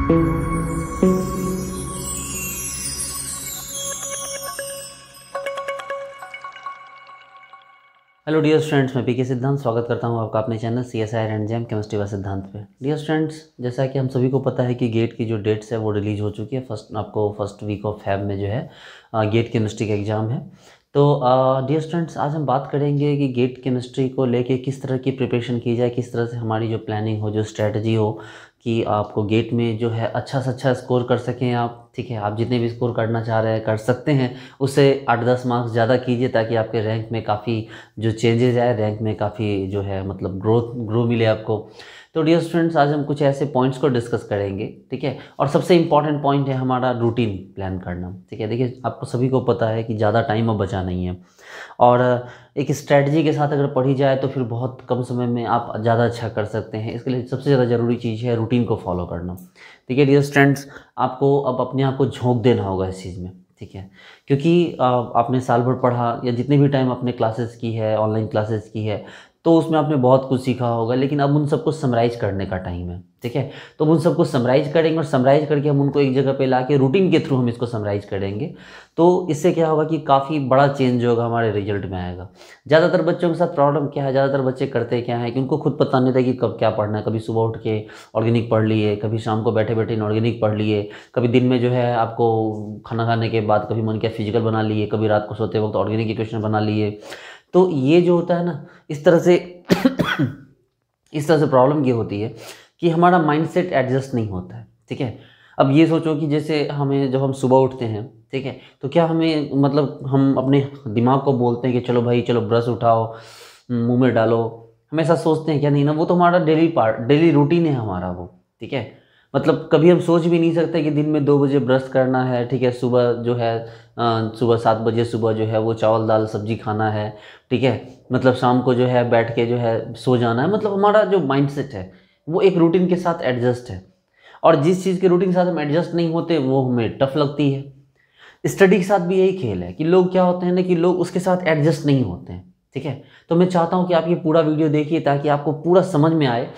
Hello dear students, मैं पीके सिद्धांत स्वागत करता हूं आपका अपने channel CSIR and jam chemistry व सिद्धांत पे। डियर स्टूडेंट्स, जैसा कि हम सभी को पता है कि गेट की जो डेट्स है वो रिलीज हो चुकी है। फर्स्ट वीक ऑफ फेब में जो है गेट केमिस्ट्री का एग्ज़ाम है। तो डियर स्टूडेंट्स, आज हम बात करेंगे कि गेट केमिस्ट्री को लेके किस तरह की प्रिपरेशन की जाए, किस तरह से हमारी जो प्लानिंग हो, जो स्ट्रैटेजी हो कि आपको गेट में जो है अच्छा से अच्छा स्कोर कर सकें आप। ठीक है, आप जितने भी स्कोर करना चाह रहे हैं कर सकते हैं, उससे 8-10 मार्क्स ज़्यादा कीजिए ताकि आपके रैंक में काफ़ी जो चेंजेस आए, रैंक में काफ़ी जो है मतलब ग्रो मिले आपको। तो डियर स्टूडेंट्स, आज हम कुछ ऐसे पॉइंट्स को डिस्कस करेंगे। ठीक है, और सबसे इम्पॉर्टेंट पॉइंट है हमारा रूटीन प्लान करना। ठीक है, देखिए आपको सभी को पता है कि ज़्यादा टाइम अब बचा नहीं है, और एक स्ट्रैटेजी के साथ अगर पढ़ी जाए तो फिर बहुत कम समय में आप ज़्यादा अच्छा कर सकते हैं। इसके लिए सबसे ज़्यादा ज़रूरी चीज़ है रूटीन को फॉलो करना। ठीक है डियर स्टूडेंट्स, आपको अब अपने आप को झोंक देना होगा इस चीज़ में। ठीक है, क्योंकि आपने साल भर पढ़ा या जितने भी टाइम आपने क्लासेस की है, ऑनलाइन क्लासेस की है, तो उसमें आपने बहुत कुछ सीखा होगा, लेकिन अब उन सबको समराइज़ करने का टाइम है। ठीक है, तो उन सबको समराइज़ करेंगे और समराइज़ करके हम उनको एक जगह पे ला के रूटीन के थ्रू हम इसको समराइज़ करेंगे। तो इससे क्या होगा कि काफ़ी बड़ा चेंज होगा, हमारे रिजल्ट में आएगा। ज़्यादातर बच्चों के साथ प्रॉब्लम क्या है, ज़्यादातर बच्चे करते क्या है कि उनको खुद पता नहीं था कि कब क्या पढ़ना है। कभी सुबह उठ के ऑर्गेनिक पढ़ लिए, कभी शाम को बैठे बैठे इनऑर्गेनिक पढ़ लिए, कभी दिन में जो है आपको खाना खाने के बाद कभी मन किया फिजिकल बना लिए, कभी रात को सोते वक्त ऑर्गेनिक इक्वेशन बना लिए। तो ये जो होता है ना, इस तरह से इस तरह से प्रॉब्लम ये होती है कि हमारा माइंडसेट एडजस्ट नहीं होता है। ठीक है, अब ये सोचो कि जैसे हमें जब हम सुबह उठते हैं, ठीक है, तो क्या हमें मतलब हम अपने दिमाग को बोलते हैं कि चलो भाई चलो ब्रश उठाओ, मुंह में डालो, हम ऐसा सोचते हैं क्या? नहीं ना, वो तो हमारा डेली रूटीन है हमारा वो। ठीक है, मतलब कभी हम सोच भी नहीं सकते कि दिन में 2 बजे ब्रश करना है। ठीक है, सुबह जो है सुबह 7 बजे सुबह जो है वो चावल दाल सब्जी खाना है। ठीक है, मतलब शाम को जो है बैठ के जो है सो जाना है। मतलब हमारा जो माइंडसेट है वो एक रूटीन के साथ एडजस्ट है, और जिस चीज़ के रूटीन के साथ हम एडजस्ट नहीं होते वो हमें टफ लगती है। स्टडी के साथ भी यही खेल है कि लोग क्या होते हैं ना कि लोग उसके साथ एडजस्ट नहीं होते हैं। ठीक है, तो मैं चाहता हूँ कि आप ये पूरा वीडियो देखिए ताकि आपको पूरा समझ में आए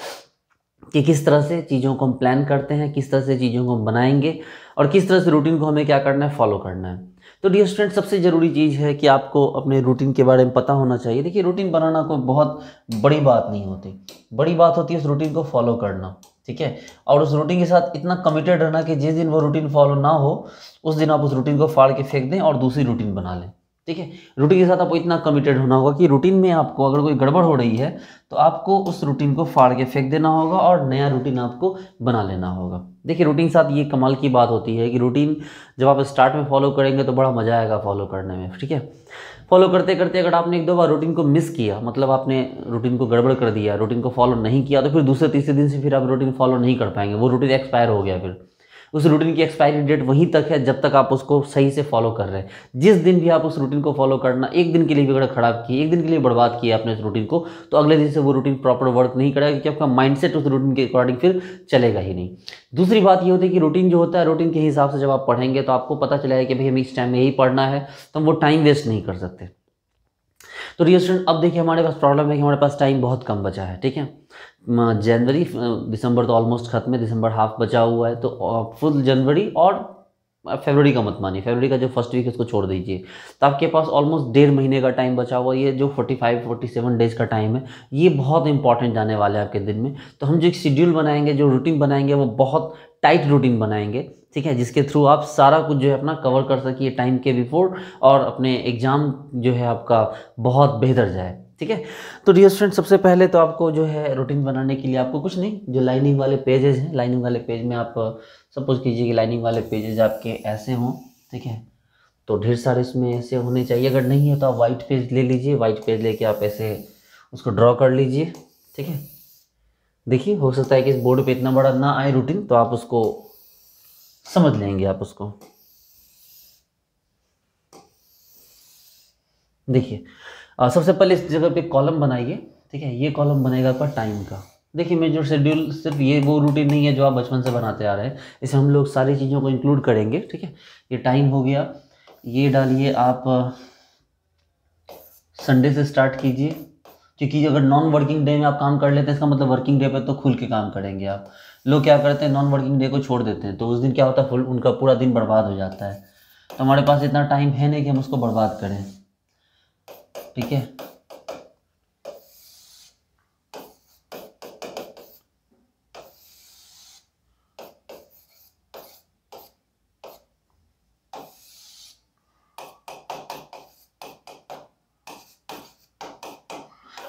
कि किस तरह से चीज़ों को हम प्लान करते हैं, किस तरह से चीज़ों को हम बनाएंगे, और किस तरह से रूटीन को हमें क्या करना है, फॉलो करना है। तो डियर स्टूडेंट, सबसे ज़रूरी चीज़ है कि आपको अपने रूटीन के बारे में पता होना चाहिए। देखिए, रूटीन बनाना कोई बहुत बड़ी बात नहीं होती, बड़ी बात होती है उस रूटीन को फॉलो करना। ठीक है, और उस रूटीन के साथ इतना कमिटेड रहना कि जिस दिन वो रूटीन फॉलो ना हो उस दिन आप उस रूटीन को फाड़ के फेंक दें और दूसरी रूटीन बना लें। ठीक है, रूटीन के साथ आपको इतना कमिटेड होना होगा कि रूटीन में आपको अगर कोई गड़बड़ हो रही है तो आपको उस रूटीन को फाड़ के फेंक देना होगा और नया रूटीन आपको बना लेना होगा। देखिए, रूटीन के साथ ये कमाल की बात होती है कि रूटीन जब आप स्टार्ट में फॉलो करेंगे तो बड़ा मज़ा आएगा फॉलो करने में। ठीक है, फॉलो करते करते अगर आपने 1-2 बार रूटीन को मिस किया, मतलब आपने रूटीन को गड़बड़ कर दिया, रूटीन को फॉलो नहीं किया, तो फिर दूसरे तीसरे दिन से फिर आप रूटीन फॉलो नहीं कर पाएंगे। वो रूटीन एक्सपायर हो गया, फिर उस रूटीन की एक्सपायरी डेट वहीं तक है जब तक आप उसको सही से फॉलो कर रहे हैं। जिस दिन भी आप उस रूटीन को फॉलो करना, एक दिन के लिए भी अगर खराब किए, एक दिन के लिए बर्बाद किया आपने उस रूटीन को, तो अगले दिन से वो रूटीन प्रॉपर वर्क नहीं करेगा, क्योंकि आपका माइंडसेट उस रूटीन के अकॉर्डिंग फिर चलेगा ही नहीं। दूसरी बात ये होती है कि रूटीन जो होता है, रूटीन के हिसाब से जब आप पढ़ेंगे तो आपको पता चलेगा कि भाई हमें इस टाइम में यही पढ़ना है, तो हम वो टाइम वेस्ट नहीं कर सकते। तो डियर स्टूडेंट, अब देखिए हमारे पास प्रॉब्लम है कि हमारे पास टाइम बहुत कम बचा है। ठीक है, जनवरी दिसंबर तो ऑलमोस्ट खत्म है, दिसंबर हाफ बचा हुआ है, तो फुल जनवरी और फरवरी का मत मानिए, फरवरी का जो फर्स्ट वीक है उसको छोड़ दीजिए। तो आपके पास ऑलमोस्ट 1.5 महीने का टाइम बचा हुआ है। ये जो 45-47 डेज का टाइम है, ये बहुत इंपॉर्टेंट जाने वाला है आपके दिन में। तो हम जो एक शेड्यूल बनाएंगे, जो रूटीन बनाएंगे, वो बहुत टाइट रूटीन बनाएंगे। ठीक है, जिसके थ्रू आप सारा कुछ जो है अपना कवर कर सकिए टाइम के बिफोर, और अपने एग्ज़ाम जो है आपका बहुत बेहतर जाए। ठीक है, तो डियर स्टूडेंट, सबसे पहले तो आपको जो है रूटीन बनाने के लिए आपको कुछ नहीं, जो लाइनिंग वाले पेजेस हैं, लाइनिंग वाले पेज में आप सपोज कीजिए कि लाइनिंग वाले पेजेस आपके ऐसे हों। ठीक है, तो ढेर सारे इसमें ऐसे होने चाहिए। अगर नहीं है तो आप वाइट पेज ले लीजिए, वाइट पेज लेके आप ऐसे उसको ड्रॉ कर लीजिए। ठीक है, देखिए हो सकता है कि इस बोर्ड पे इतना बड़ा ना आए रूटीन, तो आप उसको समझ लेंगे। आप उसको देखिए, सबसे पहले इस जगह पे कॉलम बनाइए। ठीक है, ये कॉलम बनेगा आपका टाइम का। देखिए, मैं जो शेड्यूल, सिर्फ ये वो रूटीन नहीं है जो आप बचपन से बनाते आ रहे हैं, इसमें हम लोग सारी चीज़ों को इंक्लूड करेंगे। ठीक है, ये टाइम हो गया, ये डालिए आप संडे से स्टार्ट कीजिए। क्योंकि अगर नॉन वर्किंग डे में आप काम कर लेते हैं, इसका मतलब वर्किंग डे पे तो खुल के काम करेंगे आप। लोग क्या करते हैं, नॉन वर्किंग डे को छोड़ देते हैं, तो उस दिन क्या होता है, फुल उनका पूरा दिन बर्बाद हो जाता है। तो हमारे पास इतना टाइम है नहीं कि हम उसको बर्बाद करें, ठीक है।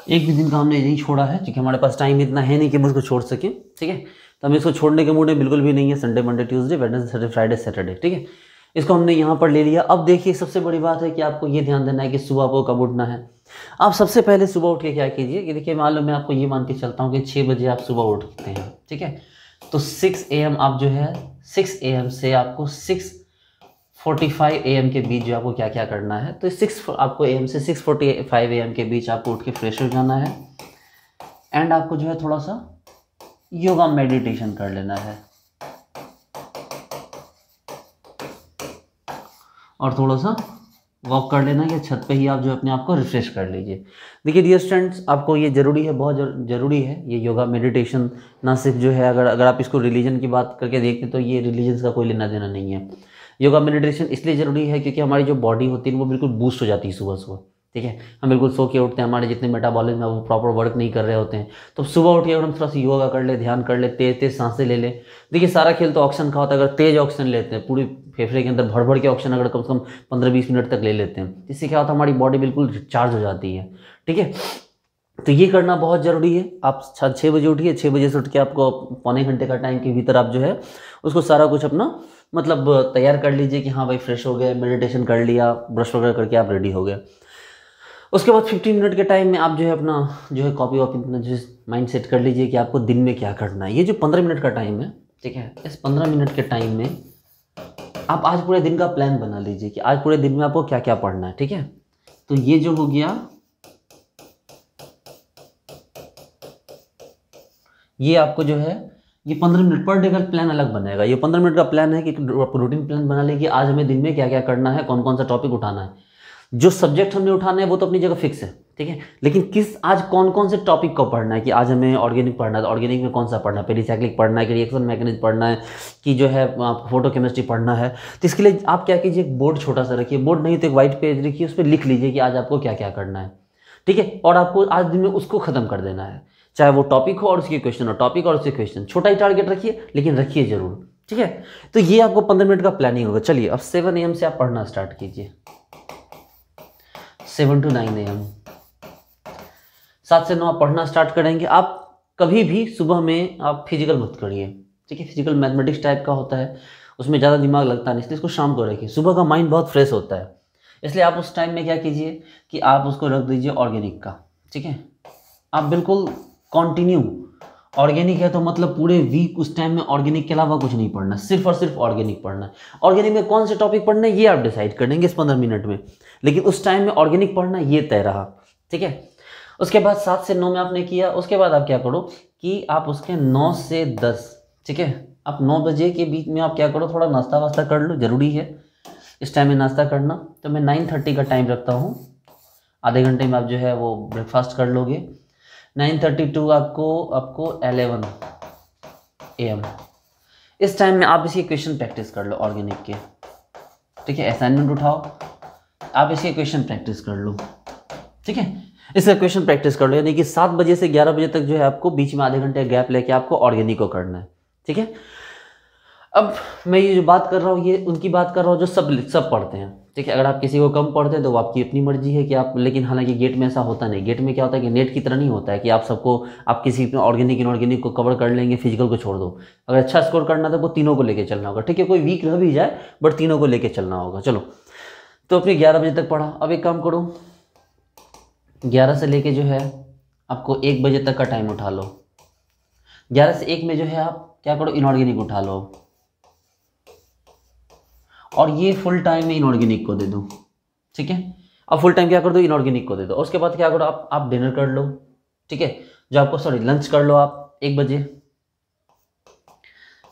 एक भी दिन का हमने नहीं छोड़ा है, क्योंकि हमारे पास टाइम इतना है नहीं कि हम उसको छोड़ सकें, ठीक है। तो हम इसको छोड़ने के मूड में बिल्कुल भी नहीं है। Sunday, Monday, Tuesday, Wednesday, Friday, Saturday, ठीक है। इसको हमने यहाँ पर ले लिया। अब देखिए सबसे बड़ी बात है कि आपको ये ध्यान देना है कि सुबह आपको कब उठना है। आप सबसे पहले सुबह उठ के क्या कीजिए कि देखिए, मान लो मैं आपको ये मान के चलता हूँ कि 6 बजे आप सुबह उठते हैं, ठीक है। तो 6 AM आप जो है 6 AM से आपको 6:45 AM के बीच जो आपको क्या क्या करना है, तो 6 आपको AM से 6:45 AM के बीच आपको उठ के फ्रेश हो जाना है। एंड आपको जो है थोड़ा सा योगा मेडिटेशन कर लेना है और थोड़ा सा वॉक कर लेना है, या छत पे ही आप जो अपने आप को रिफ्रेश कर लीजिए। देखिए डियर स्टूडेंट्स, आपको ये ज़रूरी है, बहुत ज़रूरी है ये योगा मेडिटेशन। ना सिर्फ जो है, अगर आप इसको रिलीजन की बात करके देखते तो ये रिलीजन का कोई लेना देना नहीं है। योगा मेडिटेशन इसलिए ज़रूरी है क्योंकि हमारी जो बॉडी होती है वो बिल्कुल बूस्ट हो जाती है सुबह सुबह, ठीक है। हम बिल्कुल सो के उठते हैं, हमारे जितने मेटाबॉलिज्म है वो प्रॉपर वर्क नहीं कर रहे होते हैं। तो सुबह उठ के अगर हम थोड़ा सा योगा कर ले, ध्यान कर ले, तेज तेज सांसें ले लें। देखिए सारा खेल तो ऑक्सीजन का होता है। अगर तेज ऑक्सीजन लेते हैं, पूरी फेफड़े के अंदर भर भर के ऑक्सीजन अगर कम से कम 15-20 मिनट तक ले लेते हैं, इससे क्या होता है, हमारी बॉडी बिल्कुल चार्ज हो जाती है, ठीक है। तो ये करना बहुत ज़रूरी है। आप 6 बजे उठिए, 6 बजे से उठ के आपको पौने घंटे का टाइम के भीतर आप जो है उसको सारा कुछ अपना मतलब तैयार कर लीजिए कि हाँ भाई फ्रेश हो गए, मेडिटेशन कर लिया, ब्रश वगैरह करके आप रेडी हो गए। उसके बाद 15 मिनट के टाइम में आप जो है अपना जो है कॉपी वॉपी अपना जो माइंड सेट कर लीजिए कि आपको दिन में क्या करना है। ये जो 15 मिनट का टाइम है, ठीक है, इस 15 मिनट के टाइम में आप आज पूरे दिन का प्लान बना लीजिए कि आज पूरे दिन में आपको क्या क्या पढ़ना है, ठीक है। तो ये जो हो गया, ये आपको जो है ये 15 मिनट पर डे का प्लान अलग बनेगा। ये 15 मिनट का प्लान है कि रूटीन प्लान बना लें कि आज हमें दिन में क्या क्या करना है, कौन कौन सा टॉपिक उठाना है। जो सब्जेक्ट हमने उठाना है वो तो अपनी जगह फिक्स है, ठीक है, लेकिन किस आज कौन कौन से टॉपिक को पढ़ना है कि आज हमें ऑर्गेनिक पढ़ना है तो ऑर्गेनिक में कौन सा पढ़ना है, पेरिसाइक्लिक पढ़ना है कि रिएक्शन मैकेनिज्म पढ़ना है कि जो है फोटो केमिस्ट्री पढ़ना है। तो इसके लिए आप क्या कीजिए, एक बोर्ड छोटा सा रखिए, बोर्ड नहीं तो एक वाइट पेज रखिए, उस पर लिख लीजिए कि आज आपको क्या क्या करना है, ठीक है। और आपको आज दिन में उसको खत्म कर देना है, चाहे वो टॉपिक हो और उसके क्वेश्चन हो, टॉपिक और उसके क्वेश्चन। छोटा ही टारगेट रखिए लेकिन रखिए जरूर, ठीक है। तो ये आपको 15 मिनट का प्लानिंग होगा। चलिए अब 7 AM से आप पढ़ना स्टार्ट कीजिए, 7 to 9 AM, 7 से 9 आप पढ़ना स्टार्ट करेंगे। आप कभी भी सुबह में आप फिजिकल मत करिए, ठीक है। फिजिकल मैथमेटिक्स टाइप का होता है, उसमें ज़्यादा दिमाग लगता नहीं, इसलिए इसको शाम को रखिए। सुबह का माइंड बहुत फ्रेश होता है, इसलिए आप उस टाइम में क्या कीजिए कि आप उसको रख दीजिए ऑर्गेनिक का, ठीक है। आप बिल्कुल कंटिन्यू ऑर्गेनिक है तो मतलब पूरे वीक उस टाइम में ऑर्गेनिक के अलावा कुछ नहीं पढ़ना, सिर्फ और सिर्फ ऑर्गेनिक पढ़ना है। ऑर्गेनिक में कौन से टॉपिक पढ़ना है ये आप डिसाइड कर लेंगे इस 15 मिनट में, लेकिन उस टाइम में ऑर्गेनिक पढ़ना ये तय रहा, ठीक है। उसके बाद 7 से 9 में आपने किया, उसके बाद आप क्या करो कि आप उसके 9 से 10, ठीक है, आप 9 बजे के बीच में आप क्या करो, थोड़ा नाश्ता वास्ता कर लो, ज़रूरी है इस टाइम में नाश्ता करना। तो मैं 9:30 का टाइम रखता हूँ, आधे घंटे में आप जो है वो ब्रेकफास्ट कर लोगे। 9:30 to आपको 11 AM, इस टाइम में आप इसकी क्वेश्चन प्रैक्टिस कर लो ऑर्गेनिक के, ठीक है। असाइनमेंट उठाओ, आप इसके क्वेश्चन प्रैक्टिस कर लो, ठीक है। इसका क्वेश्चन प्रैक्टिस कर लो, यानी कि 7 बजे से 11 बजे तक जो है आपको बीच में आधे घंटे गैप लेके आपको ऑर्गेनिक को करना है, ठीक है। अब मैं ये जो बात कर रहा हूँ ये उनकी बात कर रहा हूँ जो सब पढ़ते हैं, ठीक है। अगर आप किसी को कम पढ़ते हैं तो वो आपकी अपनी मर्जी है कि आप, लेकिन हालांकि गेट में ऐसा होता नहीं। गेट में क्या होता है कि नेट की तरह नहीं होता है कि आप सबको, आप किसी ऑर्गेनिक इनऑर्गेनिक को कवर कर लेंगे, फिजिकल को छोड़ दो। अगर अच्छा स्कोर करना तो वो तीनों को लेकर चलना होगा, ठीक है। कोई वीक रह भी जाए बट तीनों को लेकर चलना होगा। चलो तो अपने 11 बजे तक पढ़ा। अब एक काम करो, 11 से लेके जो है आपको 1 बजे तक का टाइम उठा लो। 11 से 1 में जो है आप क्या करो, इनऑर्गेनिक उठा लो और ये फुल टाइम में इनऑर्गेनिक को दे दो, ठीक है। अब फुल टाइम क्या कर दो, इनऑर्गेनिक को दे दो। उसके बाद क्या करो, आप डिनर कर लो, ठीक है। जो आपको लंच कर लो आप 1 बजे।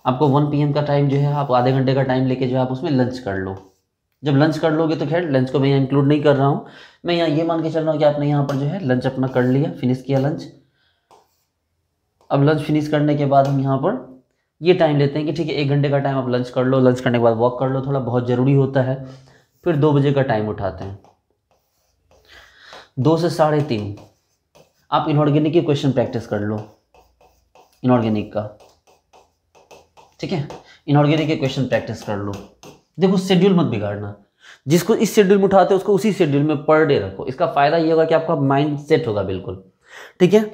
आपको 1 PM का टाइम जो है आप आधे घंटे का टाइम लेके जो है आप उसमें लंच कर लो, जब लंच कर लोगे तो खैर लंच को मैं यहाँ इंक्लूड नहीं कर रहा हूँ, मैं यहाँ ये मान के चल रहा हूँ कि आपने यहाँ पर जो है लंच अपना कर लिया, फिनिश किया लंच। अब लंच फिनिश करने के बाद हम यहाँ पर ये टाइम लेते हैं कि ठीक है 1 घंटे का टाइम आप लंच कर लो, लंच करने के बाद वॉक कर लो, थोड़ा बहुत ज़रूरी होता है। फिर 2 बजे का टाइम उठाते हैं, 2 से 3:30 आप इनऑर्गेनिक की क्वेश्चन प्रैक्टिस कर लो, इनऑर्गेनिक का, ठीक है, इनऑर्गेनिक के क्वेश्चन प्रैक्टिस कर लो। देखो शेड्यूल मत बिगाड़ना, जिसको इस शेड्यूल में उठाते हैं उसको उसी शेड्यूल में पर डे रखो, इसका फ़ायदा ये होगा कि आपका माइंड सेट होगा बिल्कुल, ठीक है।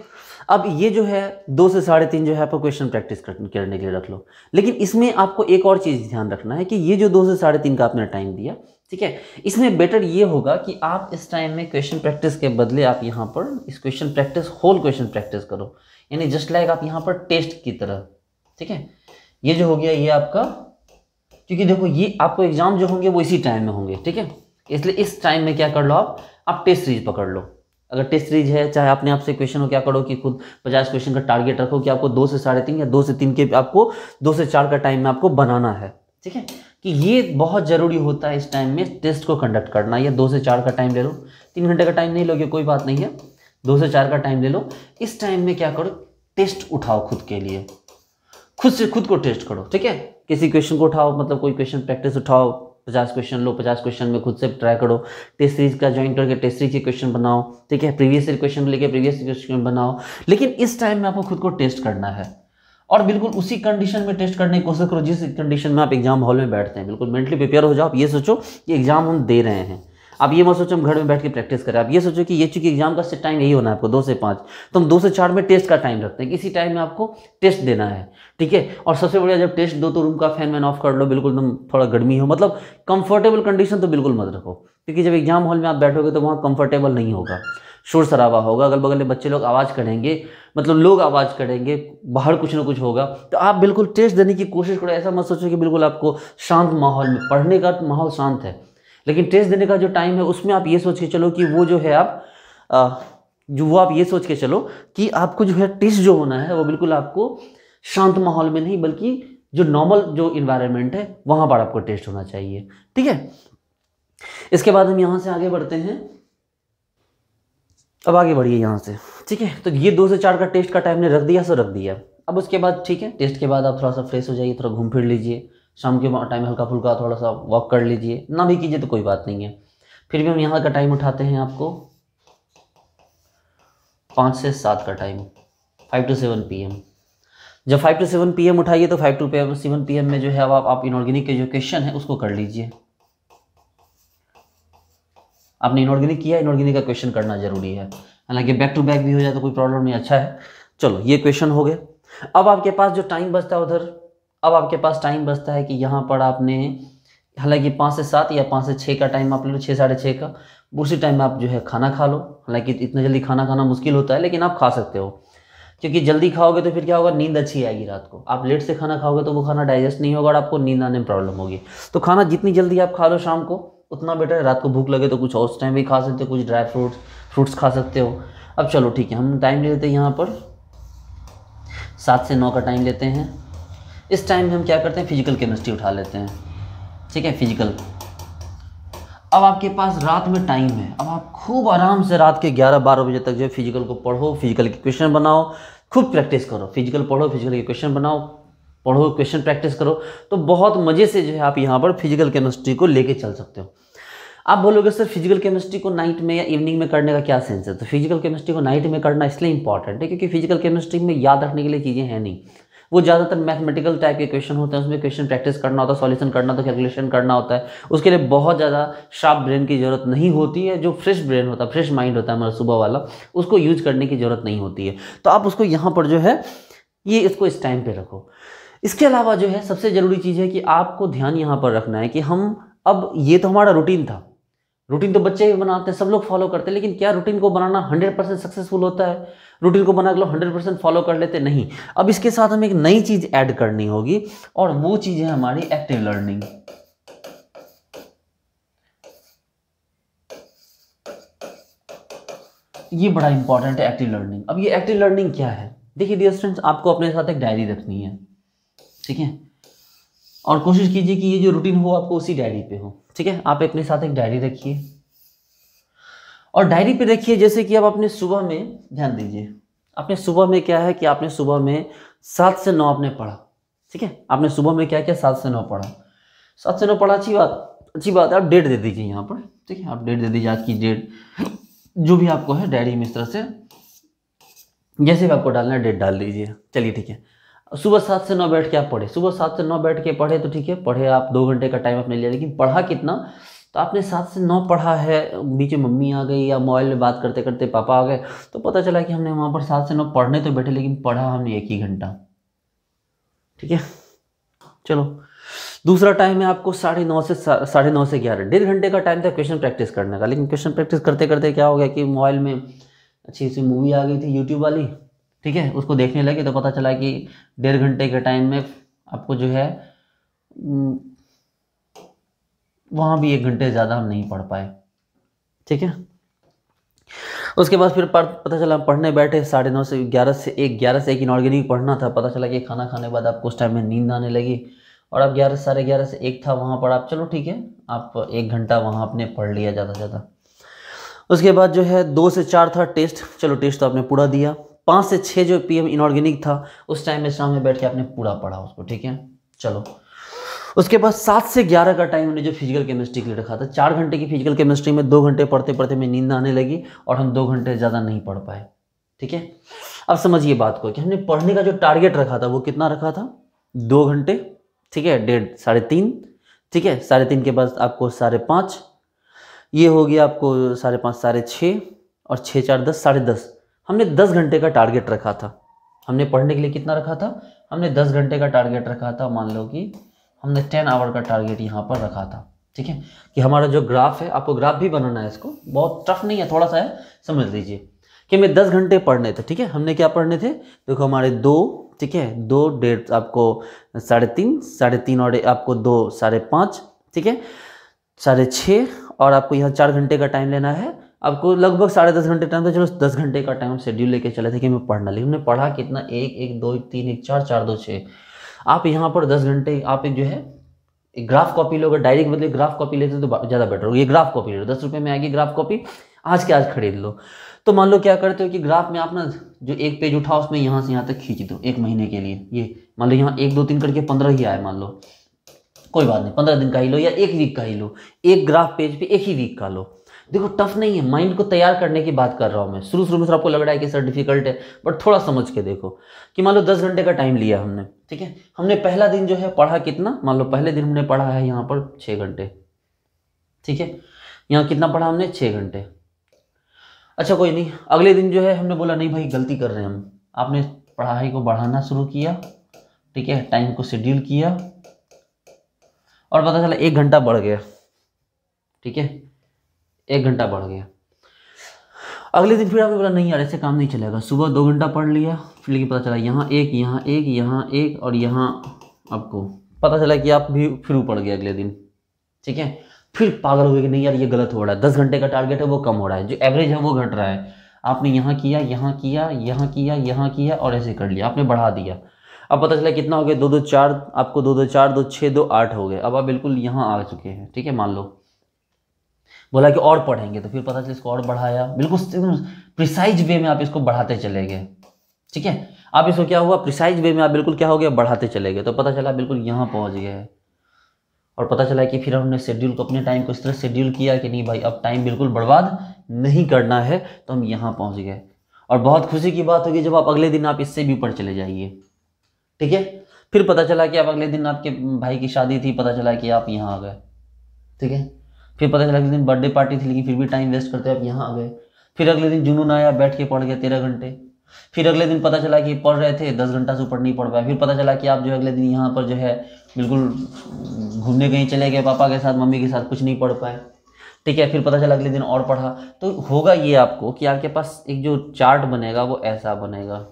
अब ये जो है 2 से 3:30 जो है आपको क्वेश्चन प्रैक्टिस करने के लिए रख लो। लेकिन इसमें आपको एक और चीज़ ध्यान रखना है कि ये जो 2 से 3:30 का आपने टाइम दिया, ठीक है, इसमें बेटर ये होगा कि आप इस टाइम में क्वेश्चन प्रैक्टिस के बदले आप यहाँ पर इस question practice whole question practice करो, यानी जस्ट लाइक आप यहाँ पर टेस्ट की तरह, ठीक है। ये जो हो गया ये आपका, क्योंकि देखो ये आपको एग्जाम जो होंगे वो इसी टाइम में होंगे, ठीक है, इसलिए इस टाइम में क्या कर लो आप टेस्ट सीरीज पकड़ लो। अगर टेस्ट सीरीज है, चाहे अपने आप से क्वेश्चन हो, क्या करो कि खुद 50 क्वेश्चन का टारगेट रखो कि आपको 2 से 3:30 या 2 से 3 के आपको 2 से 4 का टाइम में आपको बनाना है, ठीक है, कि ये बहुत ज़रूरी होता है इस टाइम में टेस्ट को कंडक्ट करना। या 2 से 4 का टाइम ले लो, 3 घंटे का टाइम नहीं लोगे कोई बात नहीं है, 2 से 4 का टाइम ले लो। इस टाइम में क्या करो, टेस्ट उठाओ खुद के लिए, खुद से खुद को टेस्ट करो, ठीक है। किसी क्वेश्चन को उठाओ, मतलब कोई क्वेश्चन प्रैक्टिस उठाओ, 50 क्वेश्चन लो, 50 क्वेश्चन में खुद से ट्राई करो, टेस्ट सीरीज का ज्वाइन करके टेस्ट सीरीज के क्वेश्चन बनाओ, ठीक है, प्रीवियस ईयर क्वेश्चन लेके प्रीवियस ईयर क्वेश्चन बनाओ। लेकिन इस टाइम में आपको खुद को टेस्ट करना है और बिल्कुल उसी कंडीशन में टेस्ट करने की कोशिश करो जिस कंडीशन में आप एग्जाम हॉल में बैठते हैं। बिल्कुल मेंटली प्रिपेयर हो जाओ, आप ये सोचो कि एग्जाम हम दे रहे हैं, आप ये मत सोचो हम घर में बैठ के प्रैक्टिस करें, आप ये सोचो कि ये चूंकि एग्जाम का टाइम यही होना है आपको 2 से 5, तो हम 2 से 4 में टेस्ट का टाइम रखते हैं, इसी टाइम में आपको टेस्ट देना है, ठीक है। और सबसे बढ़िया जब टेस्ट दो तो रूम का फैन मैन ऑफ कर लो, बिल्कुल एकदम थोड़ा गर्मी हो, मतलब कंफर्टेबल कंडीशन तो बिल्कुल मत रखो, क्योंकि जब एग्जाम हॉल में आप बैठोगे तो वहाँ कंफर्टेबल नहीं होगा, शोर शराबा होगा, अगल बगल में बच्चे लोग आवाज़ करेंगे, मतलब लोग आवाज़ करेंगे, बाहर कुछ ना कुछ होगा। तो आप बिल्कुल टेस्ट देने की कोशिश करो, ऐसा मत सोचो कि बिल्कुल आपको शांत माहौल में, पढ़ने का माहौल शांत है लेकिन टेस्ट देने का जो टाइम है उसमें आप ये सोच के चलो कि वो जो है आप ये सोच के चलो कि आपको जो है टेस्ट जो होना है वो बिल्कुल आपको शांत माहौल में नहीं, बल्कि जो नॉर्मल जो इन्वायरमेंट है वहाँ पर आपको टेस्ट होना चाहिए, ठीक है। इसके बाद हम यहाँ से आगे बढ़ते हैं, अब आगे बढ़िए यहाँ से, ठीक है। तो ये 2 से 4 का टेस्ट का टाइम ने रख दिया, सो रख दिया। अब उसके बाद ठीक है, टेस्ट के बाद आप थोड़ा सा फ्रेश हो जाइए, थोड़ा घूम फिर लीजिए, शाम के टाइम हल्का फुल्का थोड़ा सा वॉक कर लीजिए, ना भी कीजिए तो कोई बात नहीं है। फिर भी हम यहाँ का टाइम उठाते हैं आपको 5 से 7 का टाइम, 5 to 7 PM। जब 5 to 7 PM उठाइए तो 5 to 7 PM में जो है अब आप इनऑर्गेनिक के जो क्वेश्चन है उसको कर लीजिए। आपने इनऑर्गेनिक किया, इनऑर्गेनिक का क्वेश्चन करना जरूरी है, हालांकि बैक टू बैक भी हो जाए तो कोई प्रॉब्लम नहीं, अच्छा है। चलो ये क्वेश्चन हो गए। अब आपके पास जो टाइम बचता है उधर, अब आपके पास टाइम बचता है कि यहाँ पर आपने, हालांकि 5 से 7 या 5 से 6 का टाइम आप ले लो, 6 साढ़े 6 का, उसी टाइम में आप जो है खाना खा लो। हालांकि इतना जल्दी खाना खाना मुश्किल होता है लेकिन आप खा सकते हो, क्योंकि जल्दी खाओगे तो फिर क्या होगा, नींद अच्छी आएगी रात को। आप लेट से खाना खाओगे तो वो खाना डाइजेस्ट नहीं होगा और आपको नींद आने में प्रॉब्लम होगी। तो खाना जितनी जल्दी आप खा लो शाम को उतना बेटर है। रात को भूख लगे तो कुछ और उस टाइम भी खा सकते हो, कुछ ड्राई फ्रूट्स खा सकते हो। अब चलो ठीक है, हम टाइम ले लेते हैं यहाँ पर 7 से 9 का टाइम लेते हैं। इस टाइम में हम क्या करते हैं, फिजिकल केमिस्ट्री उठा लेते हैं, ठीक है, फिजिकल। अब आपके पास रात में टाइम है, अब आप खूब आराम से रात के 11-12 बजे तक जो है फिजिकल को पढ़ो, फिजिकल के क्वेश्चन बनाओ, खूब प्रैक्टिस करो, फिजिकल पढ़ो, फिजिकल के क्वेश्चन बनाओ, पढ़ो, क्वेश्चन प्रैक्टिस करो, तो बहुत मज़े से जो है आप यहाँ पर फिजिकल केमिस्ट्री को लेके चल सकते हो। आप बोलोगे सर फिजिकल केमिस्ट्री को नाइट में या इवनिंग में करने का क्या सेंस है? तो फिजिकल केमिस्ट्री को नाइट में करना इसलिए इंपॉर्टेंट है क्योंकि फिजिकल केमिस्ट्री में याद रखने के लिए चीज़ें हैं नहीं, वो ज़्यादातर मैथमेटिकल टाइप के क्वेश्चन होते हैं, उसमें क्वेश्चन प्रैक्टिस करना होता है, सॉल्यूशन करना होता है, कैलकुलेशन करना होता है। उसके लिए बहुत ज़्यादा शार्प ब्रेन की ज़रूरत नहीं होती है। जो फ्रेश ब्रेन होता है, फ्रेश माइंड होता है हमारा सुबह वाला, उसको यूज करने की ज़रूरत नहीं होती है। तो आप उसको यहाँ पर जो है ये इसको इस टाइम पर रखो। इसके अलावा जो है सबसे ज़रूरी चीज़ है कि आपको ध्यान यहाँ पर रखना है कि हम, अब ये तो हमारा रूटीन था, रूटीन तो बच्चे ही बनाते हैं, सब लोग फॉलो करते हैं, लेकिन क्या रूटीन को बनाना 100% सक्सेसफुल होता है? रूटीन को बना के लोग 100% फॉलो कर लेते नहीं। अब इसके साथ हमें एक नई चीज़ ऐड करनी होगी और वो चीज़ है हमारी एक्टिव लर्निंग। ये बड़ा इंपॉर्टेंट है एक्टिव लर्निंग। अब ये एक्टिव लर्निंग क्या है? देखिए डियर स्टूडेंट्स, आपको अपने साथ एक डायरी रखनी है, ठीक है, और कोशिश कीजिए कि ये जो रूटीन हो आपको उसी डायरी पे हो। ठीक है। आप अपने साथ एक डायरी रखिए और डायरी पे रखिए जैसे कि आप अपने सुबह में, ध्यान दीजिए, आपने सुबह में क्या है कि आपने सुबह में 7 से 9 आपने पढ़ा, ठीक है। आपने सुबह में क्या किया, 7 से 9 पढ़ा, 7 से 9 पढ़ा, अच्छी बात है। आप डेट दे दीजिए यहाँ पर, ठीक है। आप डेट दे दीजिए, आज की डेट जो भी आपको है डायरी में इस तरह से जैसे भी आपको डालना है डेट डाल दीजिए। चलिए ठीक है। सुबह 7 से 9 बैठ के आप पढ़े, सुबह 7 से 9 बैठ के पढ़े तो ठीक है, पढ़े आप 2 घंटे का टाइम आपने लिया, लेकिन पढ़ा कितना, तो आपने 7 से 9 पढ़ा है, बीच में मम्मी आ गई या मोबाइल में बात करते करते पापा आ गए, तो पता चला कि हमने वहाँ पर 7 से 9 पढ़ने तो बैठे, लेकिन पढ़ा हमने 1 ही घंटा, ठीक है। चलो दूसरा टाइम है आपको 9:30 से 11, 1.5 घंटे का टाइम था क्वेश्चन प्रैक्टिस करने का, लेकिन क्वेश्चन प्रैक्टिस करते करते क्या हो गया कि मोबाइल में अच्छी सी मूवी आ गई थी यूट्यूब वाली, ठीक है, उसको देखने लगे तो पता चला कि 1.5 घंटे के टाइम में आपको जो है वहाँ भी 1 घंटे ज़्यादा हम नहीं पढ़ पाए, ठीक है। उसके बाद फिर पता चला पढ़ने बैठे 9:30 से 11 से 1 इनऑर्गेनिक पढ़ना था, पता चला कि खाना खाने के बाद आपको उस टाइम में नींद आने लगी और अब 11 से 1 था वहाँ पर, आप चलो ठीक है आप 1 घंटा वहाँ आपने पढ़ लिया ज़्यादा से ज़्यादा। उसके बाद जो है 2 से 4 था टेस्ट, चलो टेस्ट तो आपने पूरा दिया। 5 से 6 जो PM इनऑर्गेनिक था, उस टाइम में शाम में बैठ के आपने पूरा पढ़ा उसको, ठीक है। चलो उसके बाद 7 से 11 का टाइम हमने जो फिजिकल केमिस्ट्री के लिए रखा था, 4 घंटे की फिजिकल केमिस्ट्री में 2 घंटे पढ़ते पढ़ते में नींद आने लगी और हम 2 घंटे ज़्यादा नहीं पढ़ पाए, ठीक है। अब समझिए बात को कि हमने पढ़ने का जो टारगेट रखा था वो कितना रखा था, 2 घंटे, ठीक है, 3:30, ठीक है। 3:30 के बाद आपको 5:30, ये हो गया आपको 5:30, 6:30 और 6 4 10, 10:30। हमने 10 घंटे का टारगेट रखा था। हमने पढ़ने के लिए कितना रखा था, हमने 10 घंटे का टारगेट रखा था। मान लो कि हमने 10 आवर का टारगेट यहाँ पर रखा था, ठीक है। कि हमारा जो ग्राफ है, आपको ग्राफ भी बनाना है, इसको बहुत टफ नहीं है, थोड़ा सा है, समझ लीजिए कि हमें 10 घंटे पढ़ने थे, ठीक है। हमने क्या पढ़ने थे, देखो हमारे 2, ठीक है, 2 डेढ़ आपको 3:30, 3:30 और आपको 2 5:30, ठीक है, 6:30 और आपको यहाँ 4 घंटे का टाइम लेना है, आपको लगभग 10:30 घंटे टाइम था। चलो 10 घंटे का टाइम शेड्यूल लेके चले थे कि मैं पढ़ना, लेकिन हमने पढ़ा कितना, 1 1 2 3 1 4 4 2 6। आप यहाँ पर 10 घंटे आप एक जो है एक ग्राफ कॉपी लोगे, डायरी के बदले ग्राफ कॉपी लेते तो ज़्यादा बेटर होगा। ये ग्राफ कॉपी ले लो, 10 रुपये में आएगी ग्राफ कॉपी, आज के आज खरीद लो। तो मान लो क्या करते हो कि ग्राफ में आप ना जो एक पेज उठा उसमें यहाँ से यहाँ तक खींच दो 1 महीने के लिए। ये मान लो यहाँ 1 2 3 करके 15 ही आए, मान लो, कोई बात नहीं, 15 दिन का ही लो या 1 वीक का ही लो, एक ग्राफ पेज पे 1 ही वीक का लो। देखो टफ नहीं है, माइंड को तैयार करने की बात कर रहा हूँ मैं। शुरू में सर आपको लग रहा है कि सर डिफिकल्ट है, बट थोड़ा समझ के देखो कि मान लो 10 घंटे का टाइम लिया हमने, ठीक है। हमने पहला दिन जो है पढ़ा कितना, मान लो पहले दिन हमने पढ़ा है यहाँ पर 6 घंटे, ठीक है। यहाँ कितना पढ़ा हमने, 6 घंटे। अच्छा कोई नहीं, अगले दिन जो है हमने बोला नहीं भाई गलती कर रहे हैं हम, आपने पढ़ाई को बढ़ाना शुरू किया, ठीक है, टाइम को शेड्यूल किया और पता चला 1 घंटा बढ़ गया, ठीक है, 1 घंटा बढ़ गया। अगले दिन फिर आपने बोला नहीं यार ऐसे काम नहीं चलेगा, सुबह 2 घंटा पढ़ लिया, फिर लेकिन पता चला यहाँ 1 यहाँ 1 यहाँ 1 और यहाँ आपको पता चला कि आप भी फिर ऊपर गए अगले दिन, ठीक है। फिर पागल हो गए कि नहीं यार ये गलत हो रहा है, 10 घंटे का टारगेट है वो कम हो रहा है, जो एवरेज है वो घट रहा है। आपने यहाँ किया यहाँ किया यहाँ किया यहाँ किया और ऐसे कर लिया, आपने बढ़ा दिया। अब पता चला कितना हो गया, 2 2 4, आपको 2 2 4 2 6 2 8 हो गए। अब आप बिल्कुल यहाँ आ चुके हैं, ठीक है। मान लो बोला कि और पढ़ेंगे, तो फिर पता चला इसको और बढ़ाया, बिल्कुल प्रिसाइज वे में आप इसको बढ़ाते चले गए, ठीक है। आप इसको क्या हुआ, प्रिसाइज वे में आप बिल्कुल क्या हो गया, बढ़ाते चले गए, तो पता चला बिल्कुल यहाँ पहुँच गए। और पता चला कि फिर हमने शेड्यूल को, अपने टाइम को इस तरह शेड्यूल किया कि नहीं भाई अब टाइम बिल्कुल बर्बाद नहीं करना है, तो हम यहाँ पहुँच गए। और बहुत खुशी की बात होगी जब आप अगले दिन आप इससे भी ऊपर चले जाइए, ठीक है। फिर पता चला कि आप अगले दिन आपके भाई की शादी थी, पता चला कि आप यहाँ आ गए, ठीक है। फिर पता चला कि दिन बर्थडे पार्टी थी, लेकिन फिर भी टाइम वेस्ट करते आप यहाँ आ गए। फिर अगले दिन जुनून आया, बैठ के पढ़ गया 13 घंटे। फिर अगले दिन पता चला कि पढ़ रहे थे 10 घंटा से ऊपर नहीं पढ़ पाए। फिर पता चला कि आप जो अगले दिन यहाँ पर जो है बिल्कुल घूमने कहीं चले गए पापा के साथ मम्मी के साथ, कुछ नहीं पढ़ पाए, ठीक है। फिर पता चला अगले दिन और पढ़ा। तो होगा ये आपको कि आपके पास एक जो चार्ट बनेगा वो ऐसा बनेगा,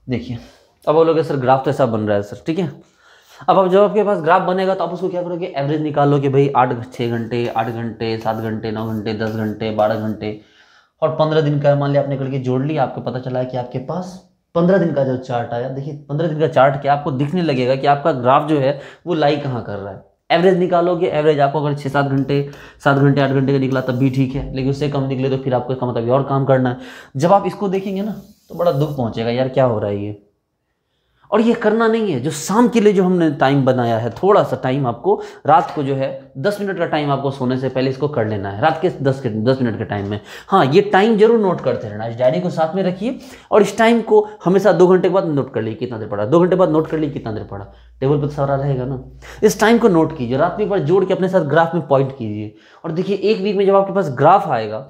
देखिए। अब बोलोगे सर ग्राफ तो ऐसा बन रहा है सर, ठीक है। अब जब आपके पास ग्राफ बनेगा तो आप उसको क्या करोगे, एवरेज निकालो कि भाई 6 घंटे, 8 घंटे, 7 घंटे, 9 घंटे, 10 घंटे, 12 घंटे और 15 दिन का मान लिया आपने करके जोड़ लिया, आपको पता चला है कि आपके पास 15 दिन का जो चार्ट आया। देखिए 15 दिन का चार्ट क्या आपको दिखने लगेगा कि आपका ग्राफ जो है वो लाई कहाँ कर रहा है। एवरेज निकालोगे, एवरेज आपको अगर 6-7 घंटे, 7 घंटे 8 घंटे का निकला तब भी ठीक है, लेकिन उससे कम निकले तो फिर आपको इसका मतलब और काम करना है। जब आप इसको देखेंगे ना तो बड़ा दुख पहुंचेगा, यार क्या हो रहा है ये। और ये करना नहीं है, जो शाम के लिए जो हमने टाइम बनाया है, थोड़ा सा टाइम आपको रात को जो है 10 मिनट का टाइम आपको सोने से पहले इसको कर लेना है, रात के 10 मिनट के टाइम में। हाँ, ये टाइम जरूर नोट करते रहना, इस डायरी को साथ में रखिए और इस टाइम को हमेशा 2 घंटे के बाद नोट कर लीजिए कितना देर पड़ा, 2 घंटे बाद नोट कर लीजिए कितना देर पड़ा, टेबल पर सारा रहेगा ना। इस टाइम को नोट कीजिए, रात में एक बार जोड़ के अपने साथ ग्राफ में पॉइंट कीजिए और देखिए एक वीक में जब आपके पास ग्राफ आएगा,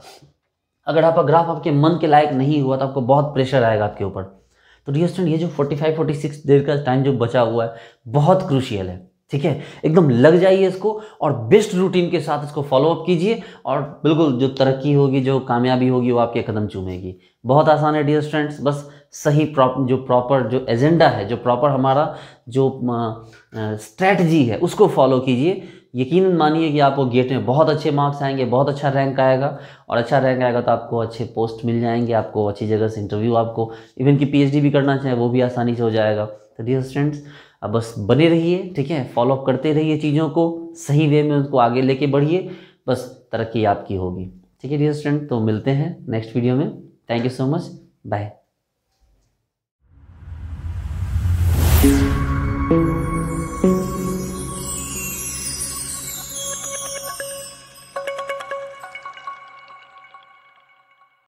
अगर आपका ग्राफ आपके मन के लायक नहीं हुआ तो आपको बहुत प्रेशर आएगा आपके ऊपर। तो डियर स्टूडेंट, ये जो 45-46 देर का टाइम जो बचा हुआ है बहुत क्रूशियल है, ठीक है। एकदम लग जाइए इसको और बेस्ट रूटीन के साथ इसको फॉलो अप कीजिए और बिल्कुल जो तरक्की होगी, जो कामयाबी होगी वो आपके कदम चूमेगी। बहुत आसान है डियर स्टूडेंट्स, बस सही प्रॉपर जो एजेंडा है, जो प्रॉपर हमारा जो स्ट्रैटेजी है उसको फॉलो कीजिए। यकीनन मानिए कि आपको गेट में बहुत अच्छे मार्क्स आएंगे, बहुत अच्छा रैंक आएगा और अच्छा रैंक आएगा तो आपको अच्छे पोस्ट मिल जाएंगे, आपको अच्छी जगह से इंटरव्यू, आपको इवन की पीएचडी भी करना चाहे वो भी आसानी से हो जाएगा। तो डियर स्टूडेंट्स, अब बस बने रहिए, ठीक है, फॉलो अप करते रहिए चीज़ों को, सही वे में उनको आगे लेके बढ़िए, बस तरक्की आपकी होगी। ठीक है डियर स्टूडेंट, तो मिलते हैं नेक्स्ट वीडियो में। Thank you so much, bye.